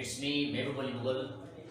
It's me महबूब अली मुगल।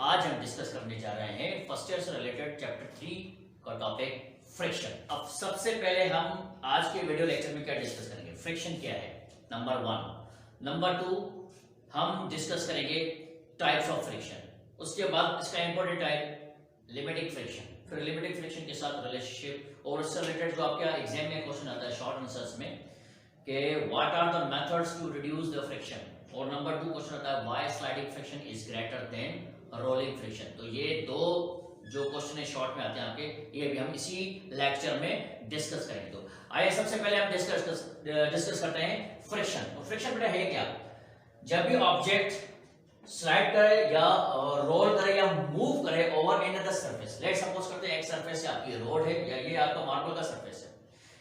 आज हम discuss करने जा रहे हैं फर्स्ट ईयर से रिलेटेड चैप्टर 3 का टॉपिक फ्रिक्शन। अब सबसे पहले हम आज के वीडियो लेक्चर में क्या डिस्कस करेंगे, फ्रिक्शन क्या है, नंबर 1। नंबर 2 हम डिस्कस करेंगे टाइप्स ऑफ फ्रिक्शन। उसके बाद इसका इंपॉर्टेंट टाइप लिमिटिंग फ्रिक्शन, फिर लिमिटिंग फ्रिक्शन के साथ रिलेशनशिप और उससे रिलेटेड जो आपका एग्जाम में क्वेश्चन आता है शॉर्ट आंसर्स में कि what are the methods to reduce the friction. और नंबर 2 क्वेश्चन आता है why sliding friction is greater than rolling friction. तो ये दो जो क्वेश्चन है शॉर्ट में आते हैं आपके, ये भी हम इसी लेक्चर में डिस्कस करेंगे। तो आइए सबसे पहले हम डिस्कस करते हैं फ्रिक्शन। और फ्रिक्शन बेटा है क्या? जब भी ऑब्जेक्ट स्लाइड करे या रोल करे या मूव करे over any other surface, let's suppose करते हैं एक सरफेस से आपकी रोड है या ये आपका मार्बल का सरफेस है,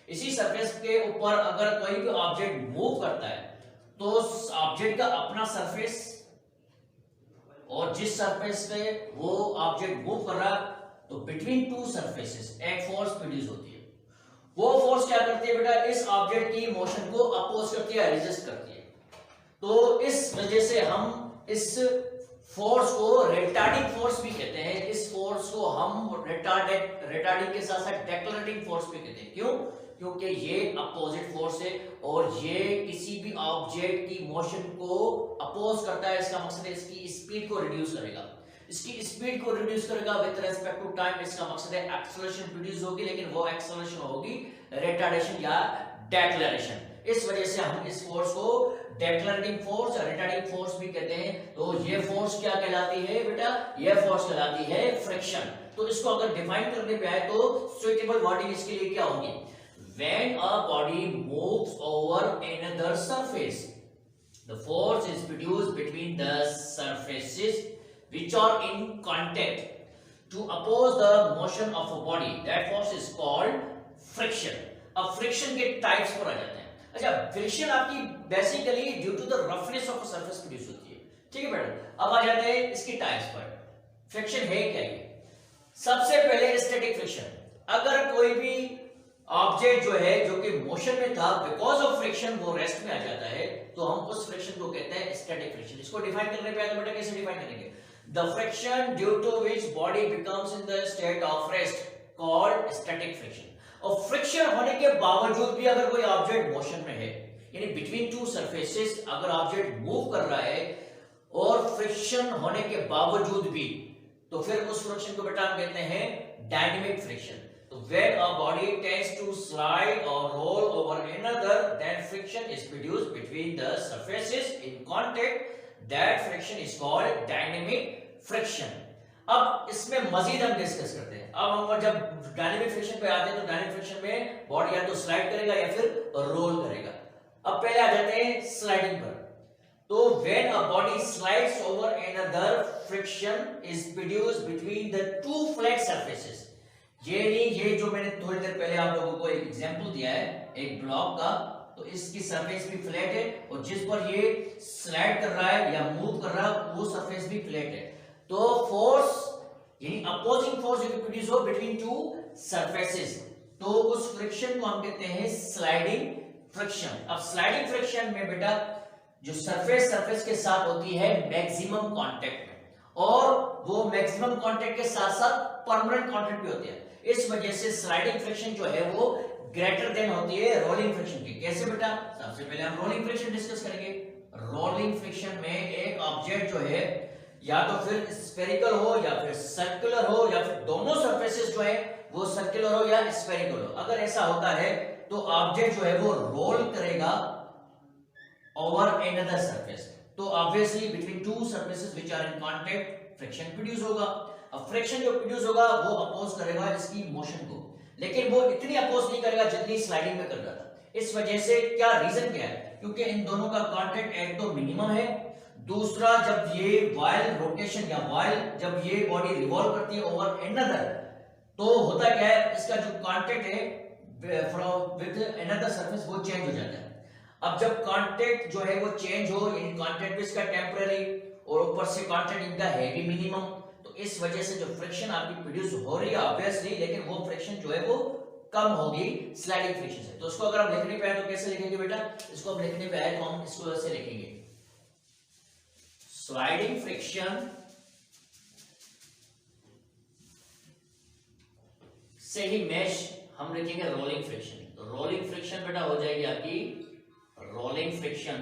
इसी सरफेस के ऊपर अगर कोई भी ऑब्जेक्ट मूव करता है तो ऑब्जेक्ट का अपना सरफेस और जिस सरफेस पे वो ऑब्जेक्ट मूव कर रहा है, तो बिटवीन टू सरफेसेस एक फोर्स प्रोड्यूस होती है। वो फोर्स क्या करती है बेटा? इस ऑब्जेक्ट की मोशन को अपोज करती है, रेजिस्ट करती है। तो इस वजह से हम इस फोर्स को रिटार्डिंग फोर्स भी कहते हैं। इस फोर्स को हम रिटार्डिंग के साथ साथ डेक्लरेटिंग फोर्स भी कहते हैं। क्यों? क्योंकि ये अपोजिट फोर्स है और ये किसी भी ऑब्जेक्ट की मोशन को अपोज करता है। इसका मकसद है इसकी स्पीड को रिड्यूस करेगा, इसकी स्पीड को रिड्यूस करेगा विद रिस्पेक्ट टू टाइम। इसका मकसद है एक्सेलरेशन प्रोड्यूस होगी, लेकिन वो एक्सेलरेशन होगी रिटार्डेशन या डेक्लरेशन। इस वजह से हम इस फोर्स को डेक्लरेटिंग फोर्स या रिटार्डिंग फोर्स भी कहते हैं। तो ये फोर्स क्या कहलाती है बेटा? ये फोर्स कहलाती है फ्रिक्शन। तो इसको अगर डिफाइन करने पे आए तो सुइटेबल वर्डिंग इसके लिए क्या होगी? When a body moves over another surface, the force is produced between the surfaces which are in contact to oppose the motion of a body. That force is called friction. अब friction के types पर आ जाते हैं। अच्छा, friction आपकी basically due to the roughness of surface produce होती है, ठीक है मैडम। अब आ जाते हैं इसकी टाइप्स पर। फ्रिक्शन है क्या? ये सबसे पहले स्टैटिक फ्रिक्शन। अगर कोई भी ऑब्जेक्ट जो है जो कि मोशन में था, बिकॉज ऑफ फ्रिक्शन वो रेस्ट में आ जाता है, तो हम उस फ्रिक्शन को कहते हैं स्टैटिक फ्रिक्शन। इसको डिफाइन करने पे आए तो बेटा कैसे डिफाइन करेंगे? The friction due to which body becomes in the state of rest called static friction. और फ्रिक्शन होने के बावजूद भी अगर कोई ऑब्जेक्ट मोशन में है, यानी बिटवीन टू सरफेसेस अगर ऑब्जेक्ट मूव कर रहा है और फ्रिक्शन होने के बावजूद भी, तो फिर उस फ्रिक्शन को बेटा हम कहते हैं dynamic friction. When a body tends to slide or roll over another, then friction is produced between the surfaces in contact. That friction is called dynamic friction. अब इसमें मजीद हम डिस्कस करते हैं। अब हम जब डायनेमिक फ्रिक्शन पे आते हैं तो डायनेमिक फ्रिक्शन में बॉडी या तो स्लाइड करेगा या फिर रोल करेगा। अब पहले आ जाते हैं स्लाइडिंग पर। तो when a body slides over another, friction is produced between the two flat surfaces. ये जो मैंने थोड़ी देर पहले आप लोगों को एक एग्जांपल दिया है एक ब्लॉक का, तो इसकी सरफेस भी फ्लैट है और जिस पर ये स्लाइड कर रहा है या मूव कर रहा है वो सरफेस भी फ्लैट है। तो फोर्स यानी अपोजिंग फोर्स जो प्रोड्यूस हो बिटवीन टू सरफेसेस, तो उस फ्रिक्शन को हम कहते हैं स्लाइडिंग फ्रिक्शन। अब स्लाइडिंग फ्रिक्शन में बेटा जो सरफेस के साथ होती है मैक्सिमम कांटेक्ट में, और वो मैक्सिमम कांटेक्ट के साथ साथ परमानेंट कांटेक्ट भी होते हैं। इस वजह से स्लाइडिंग फ्रिक्शन जो है वो ग्रेटर देन होती है रोलिंग फ्रिक्शन की। कैसे बेटा? सबसे पहले हम रोलिंग फ्रिक्शन डिस्कस करेंगे। रोलिंग फ्रिक्शन में एक ऑब्जेक्ट जो है या तो फिर स्फेरिकल हो या फिर सर्कुलर हो या फिर दोनों सरफेसेस जो है वो सर्कुलर हो या स्फेरिकल हो। अगर ऐसा होता है तो ऑब्जेक्ट जो है वो रोल करेगा ओवर अनदर सरफेस, तो obviously between two surfaces which are in contact friction produce होगा। अब फ्रिक्शन जो प्रोड्यूस होगा वो अपोज करेगा इसकी मोशन को, लेकिन वो इतनी अपोज नहीं करेगा जितनी स्लाइडिंग में कर रहा था। इस वजह से क्या रीजन क्या है? क्योंकि इन दोनों का कांटेक्ट एक तो मिनिमम है, दूसरा जब ये वाइल रोटेशन या वाइल जब ये बॉडी रिवॉल्व करती है ओवर अनदर, तो होता क्या है इसका जो कांटेक्ट है फ्रॉम विद अनदर सरफेस वो चेंज हो जाता है। अब जब कांटेक्ट जो है वो चेंज हो, यानी कांटेक्ट भी इसका टेम्पररी और ऊपर से कांटेक्ट इनका है भी मिनिमम, तो इस वजह से जो फ्रिक्शन आपकी प्रोड्यूस हो रही है ऑब्वियसली, लेकिन वो फ्रिक्शन जो है वो कम होगी स्लाइडिंग फ्रिक्शन से। तो इसको अगर हम लिखने पे आए तो कैसे लिखेंगे बेटा? इसको हम लिखने पे आए तो हम इसको ऐसे लिखेंगे स्लाइडिंग फ्रिक्शन से ही मैच हम लिखेंगे रोलिंग फ्रिक्शन। तो रोलिंग फ्रिक्शन बेटा हो जाएगी आपकी rolling friction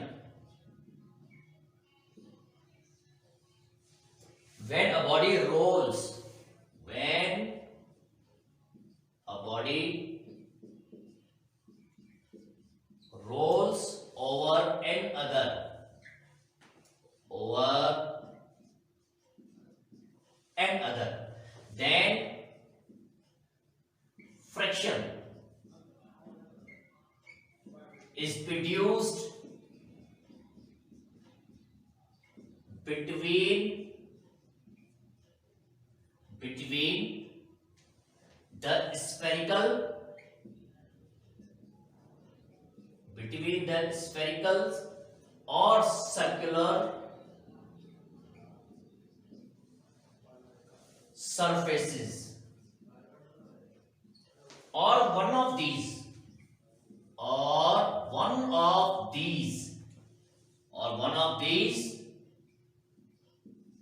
when a body rolls, when a body rolls over another, then friction is produced between the spherical or circular surfaces, or one of these,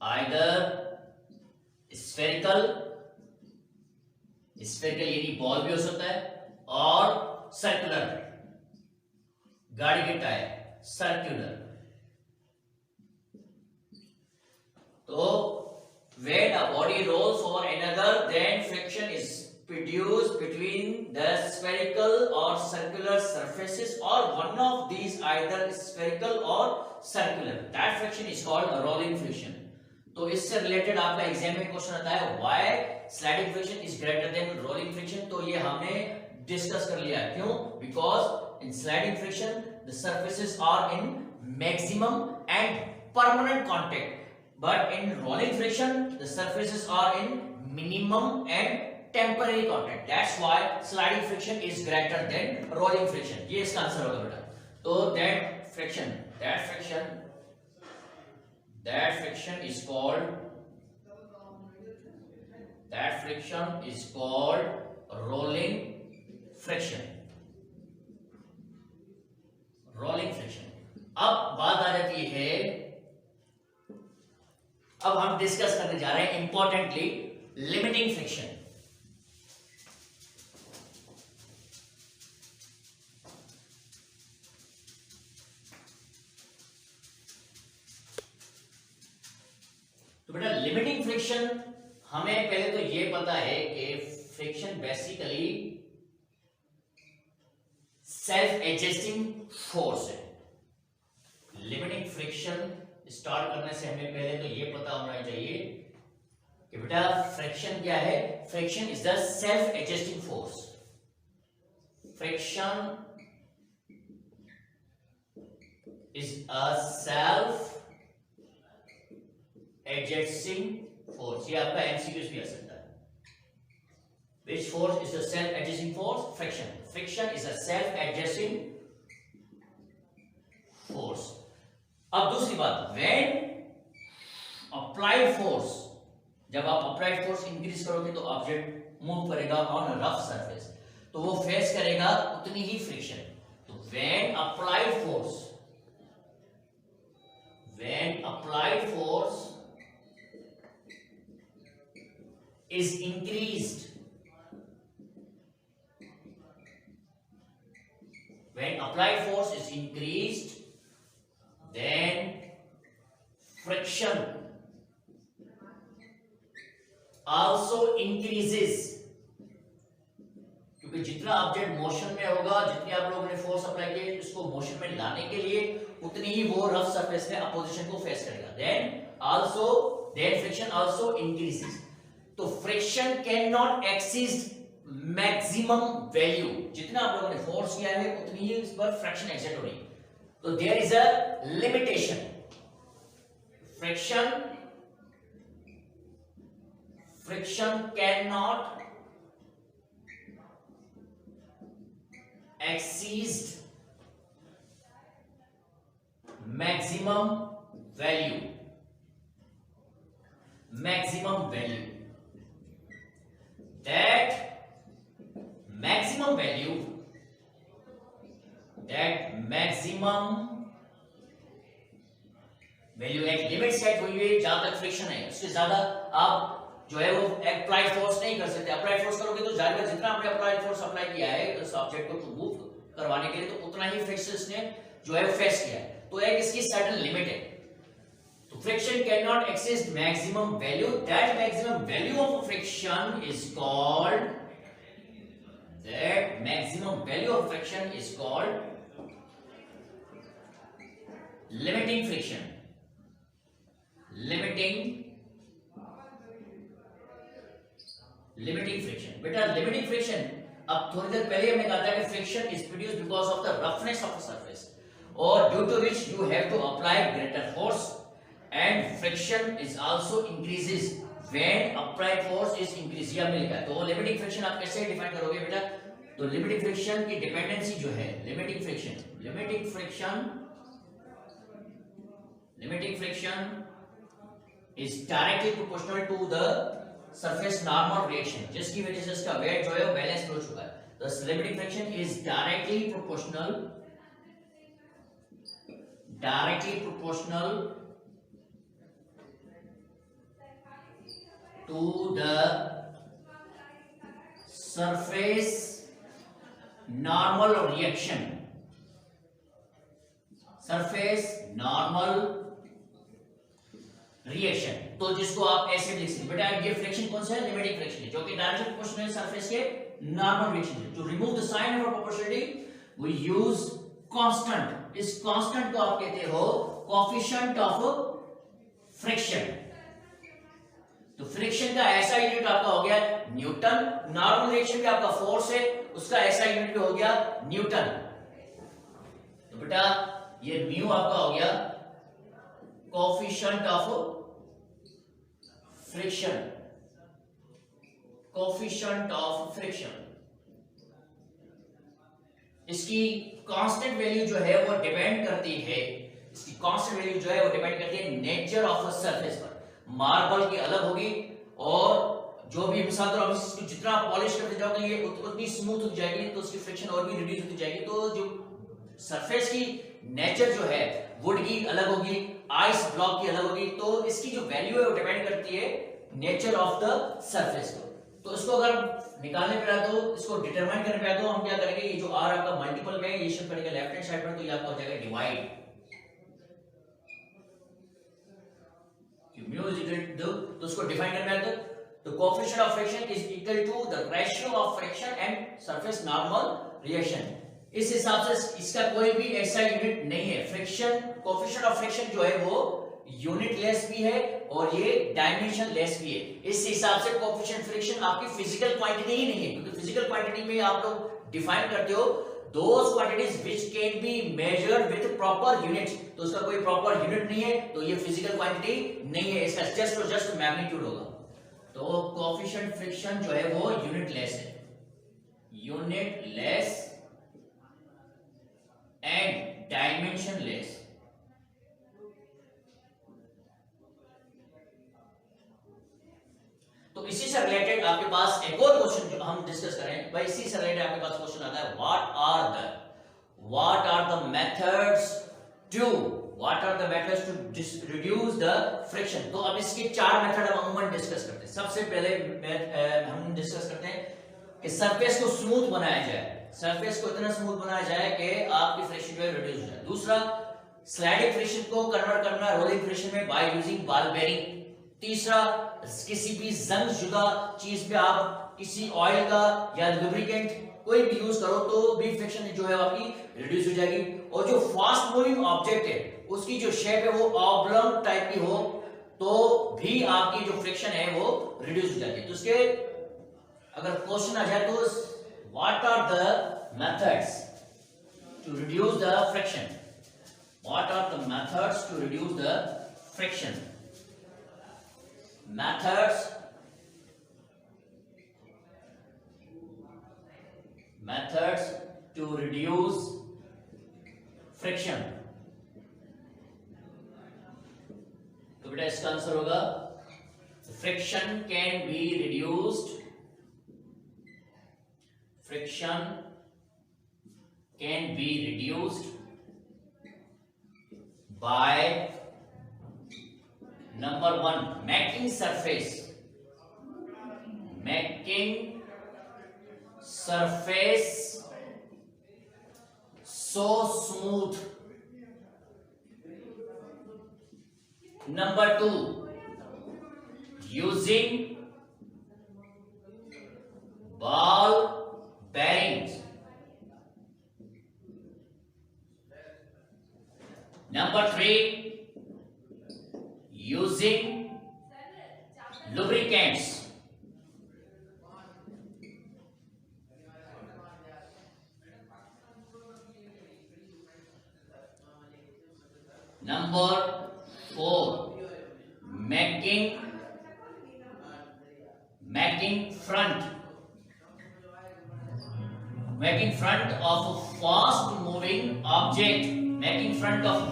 either spherical यानी ball भी हो सकता है, और सर्कुलर गाड़ी के टायर सर्कुलर। तो when a body rolls over another, then friction is produced between the spherical or circular surfaces, or one of these, either spherical or circular. That friction is called a rolling friction. तो इससे related आपका exam में question आता है why sliding friction is greater than rolling friction. तो ये हमने discuss कर लिया। क्यों? Because in sliding friction the surfaces are in maximum and permanent contact, but in rolling friction the surfaces are in minimum and temporary contact. That's why sliding friction is greater than rolling friction. ये इसका answer होगा बेटा। तो that friction is called rolling friction. अब बात आ जाती है, अब हम डिस्कस करने जा रहे हैं इंपॉर्टेंटली लिमिटिंग फ्रिक्शन। तो बेटा लिमिटिंग फ्रिक्शन हमें पहले तो ये पता है कि friction basically self adjusting force है। लिमिटिंग फ्रिक्शन स्टार्ट करने से हमें पहले तो ये पता होना चाहिए कि बेटा फ्रिक्शन क्या है। Friction is the self adjusting force. Friction is a self adjusting force. ये आपका एमसीक्यूज भी आ सकता है। Which force is the self adjusting force? Friction. Friction is a self adjusting force. अब दूसरी बात, व्हेन अप्लाइड फोर्स, जब आप अप्लाइड फोर्स इंक्रीज करोगे तो ऑब्जेक्ट मूव करेगा ऑन रफ सरफेस, तो वो फेस करेगा उतनी ही फ्रिक्शन। तो when applied force is increased, then friction also increases, क्योंकि जितना ऑब्जेक्ट मोशन में होगा, जितनी आप लोगों ने फोर्स अप्लाई की उसको मोशन में लाने के लिए, उतनी ही वो रफ सरफेस में अपोजिशन को फेस करेगा। then friction also increases। तो friction can not exceed maximum value. जितना आप लोगों ने फोर्स किया है उतनी ही इस पर फ्रिक्शन एक्सर्ट हो रही है। तो there is a limitation. friction cannot exceed maximum value, that maximum value एक लिमिट सेट हुई है जहां तक फ्रिक्शन है, उससे ज्यादा आप जो है वो अप्लाइड फोर्स नहीं कर सकते। अप्लाइड फोर्स करोगे तो जाहिर है जितना आपने अप्लाइड फोर्स अप्लाई किया है उस ऑब्जेक्ट को मूव करवाने के लिए, तो उतना ही फ्रिक्शन ने जो है फेस किया है। तो एक इसकी सर्टेन लिमिट है। तो friction can not exceed maximum value, that maximum value of friction is called, that maximum value of friction is called limiting friction. Limiting friction बेटा, limiting friction, अब थोड़ी देर पहले हमने कहा था कि friction is produced because of the roughness of the surface or due to which you have to apply greater force, and friction is also increases when applied force is increased। ये हमने लिखा है। तो लिमिटिंग फ्रिक्शन आप कैसे define करोगे बेटा? तो लिमिटिंग फ्रिक्शन की डिपेंडेंसी जो है, limiting friction is directly proportional to the surface normal reaction, जिसकी वजह से इसका वेट जो है वो बैलेंस हो चुका है। तो limiting friction is directly proportional to the surface normal reaction, तो जिसको आप ऐसे लिख सकते बेटा, ये फ्रिक्शन कौन सा है? लिमिटिंग फ्रिक्शन है, जो कि डायरेक्टली प्रोपोर्शनल है सरफेस के नॉर्मल रिएक्शन है। To remove the sign of proportionality we use constant. इस कांस्टेंट को आप कहते हो कोएफिशिएंट ऑफ फ्रिक्शन। तो फ्रिक्शन का ऐसा यूनिट आपका हो गया न्यूटन, नॉर्मल रिएक्शन का आपका फोर्स है, उसका ऐसा यूनिट भी हो गया न्यूटन। तो बेटा ये म्यू आपका हो गया कोएफिशिएंट ऑफ फ्रिक्शन। इसकी कांस्टेंट वैल्यू जो है वो डिपेंड करती है, नेचर ऑफ अ सरफेस पर। मार्बल की अलग होगी, और जो भी मिसाल तो इसको जितना पॉलिश करते जाओगे ये उतनी स्मूथ हो जाएगी, तो उसकी फ्रिक्शन और भी रिड्यूस होती जाएगी। तो जो सरफेस की नेचर जो है वुड की अलग होगी, आइस ब्लॉक की अलग होगी, तो इसकी जो वैल्यू है वो डिपेंड करती है नेचर ऑफ द सरफेस को। तो इसको अगर निकालने पे आए तो इसको डिटरमाइन करने पे आए तो हम क्या करेंगे, ये जो आर आपका मल्टीपल में ये शिफ्ट करेंगे लेफ्ट हैंड साइड पर, तो ये आपका हो जाएगा divide. Mu is equal to, तो उसको डिफाइन करना है तो coefficient of friction is equal to the ratio of friction and surface normal reaction. इस हिसाब से इसका कोई भी ऐसा यूनिट नहीं है। फ्रिक्शन कोएफिशिएंट ऑफ फ्रिक्शन जो है वो यूनिट लेस भी है और ये डायमेंशन लेस भी है। इस हिसाब से कोएफिशिएंट फ्रिक्शन आपकी फिजिकल क्वांटिटी ही नहीं है, क्योंकि फिजिकल क्वांटिटी में आप लोग डिफाइन करते हो those quantities which can be measured with proper units। तो उसका कोई प्रॉपर यूनिट नहीं है, तो ये फिजिकल क्वांटिटी नहीं है, इसका जस्ट और जस्ट मैग्नीट्यूड होगा। तो कोएफिशिएंट फ्रिक्शन जो है वो unit less and dimension less. तो इसी से रिलेटेड आपके पास एक और क्वेश्चन जो हम डिस्कस करें भाई, इसी से रिलेटेड आपके पास क्वेश्चन आता है, what are the methods to reduce the friction. तो अब इसके चार मेथड हम अमूमन डिस्कस करते हैं। सबसे पहले हम डिस्कस करते हैं कि सरफेस को स्मूथ बनाया जाए, सरफेस को इतना स्मूथ बनाया जाए कि आपकी फ्रिक्शन जो है रिड्यूस हो जाए। दूसरा, स्लाइडिंग फ्रिक्शन को कन्वर्ट करना रोलिंग फ्रिक्शन में बाय यूजिंग बॉल बेयरिंग। तीसरा, किसी भी जंग शुदा चीज पे आप किसी ऑयल का या लुब्रिकेंट कोई भी यूज करो तो भी फ्रिक्शन जो है आपकी रिड्यूस हो जाएगी। और जो फास्ट मूविंग ऑब्जेक्ट है उसकी जो शेप है वो ऑब्लॉन्ग टाइप की हो तो भी आपकी जो फ्रिक्शन है वो रिड्यूस हो जाती है। तो इसके अगर क्वेश्चन आ जाए तो what are the methods to reduce the friction, what are the methods to reduce the friction. methods to reduce friction। तो बेटा इसका आंसर होगा friction can be reduced by number 1, making surface so smooth. Number 2, using ball bearings. Number 3, using lubricants. Number 4, making front of a fast moving object. Making front of a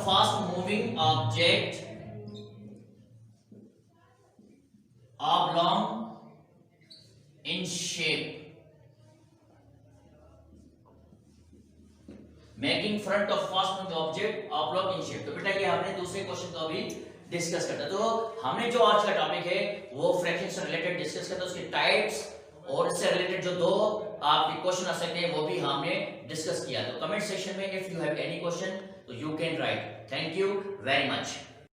fast moving object oblong in shape. Making front of fast moving object oblong in shape. तो बेटा ये हमने दूसरे question को अभी discuss करता। तो हमने जो आज का टॉपिक है वो फ्रैक्शन से रिलेटेड डिस्कस करता, उसके टाइप्स और इससे रिलेटेड जो दो आपके क्वेश्चन आ सकते हैं वो भी हमने डिस्कस किया। तो कमेंट सेक्शन में if you have any question तो you can write. Thank you very much.